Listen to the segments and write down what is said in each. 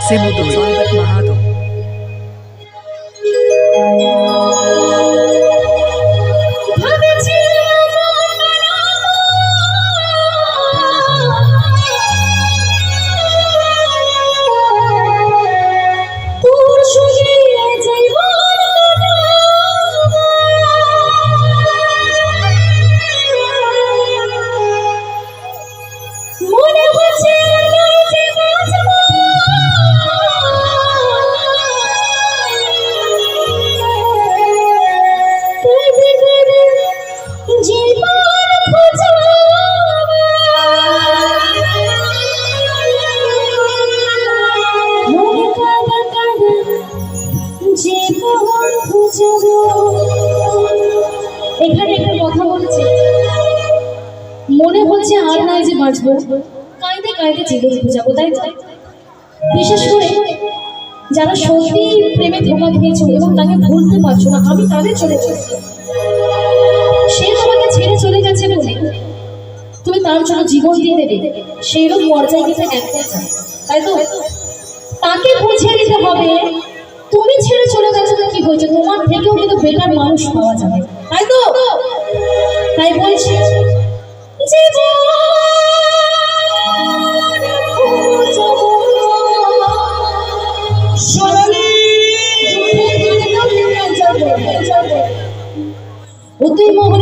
Semudui Oliver Mahado. এখানে একটা কথা বলেছে, মনে হচ্ছে আর নাই যে বাঁচবো, কাঁদতে কাঁদতে জীবন বুঝাবো, তাই তো? বিশেষ করে যারা সত্যি প্রেমে ধোঁকা খেয়েছো এবং তাকে ভুলতে পারছো না, আমি তাদের চলে যাচ্ছি। সে তোমাকে ছেড়ে চলে গেছে বলে তুমি তার জন্য জীবন দিয়ে দেবে, সেইরকম পর্যায়ে কিন্তু একটাই চাই, তাই তো? তাকে বুঝিয়ে দিতে হবে তুমি ছেড়ে চলে গেছো তো কি হয়েছে, তোমার থেকেও কিন্তু বেকার মানুষ পাওয়া যাবে, তাই তো? তাই বলছি তুই মোহর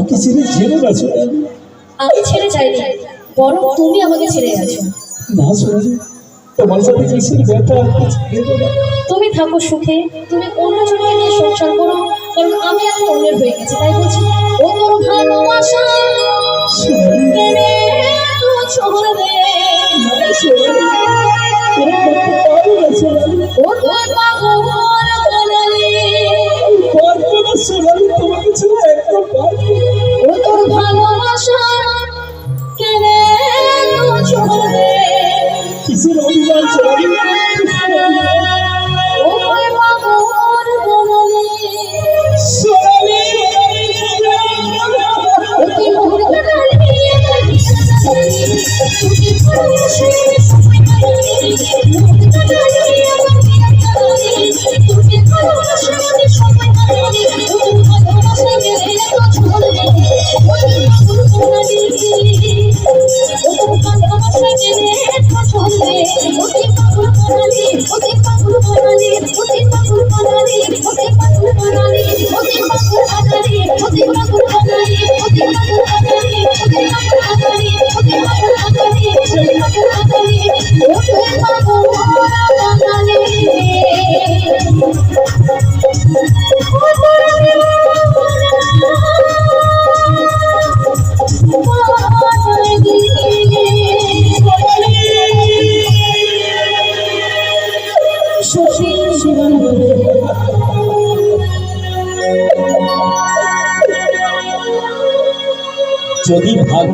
আমাকে ছেড়ে যেও না সোনালি। আমি ছেড়ে যাইনি, বরং তুমি আমাকে ছেড়ে গেছো। না সোনালি, তোমার সাথে কিসের ব্যথা ছেড়ে না। তুমি থাকো সুখে, তুমি অন্য জনকে নিয়ে সংসার করো, কারণ আমি এখন অন্যের হয়ে গেছি। তাই বলছি, ও তোর ভালোবাসা কেড়ে তো ছড়বে, ও তোর পাগল বলালে, তোমাকে ছেড়ে একদম পারবো না। ও তোর ভালোবাসা কেড়ে তো ছড়বে, কিসের অভিমান সোনালি, ও তোর পাগল বলালে, সোনালি, অতি মোহর কাটালে, তুই ভালোবাসা সবাই কাটালে, মোহর কাটালে, তুই ভালোবাসা সবাই কাটালে, তুই ভালোবাসা গেলে তো ছড়বে, অতি পাগল বলালে, ও তোর ভালোবাসা গেলে তো ছড়বে, অতি পাগল বলালে, অতি পাগল বলালে, অতি পাগল বলালে, অতি পাগল বলালে, অতি পাগল বলালে, অতি পাগল বলালে, অতি পাগল বলালে, অতি পাগল বলালে, অতি পাগল বলালে, অতি পাগল বলালে, ও তোর পাগল বলালে, যদি ভালো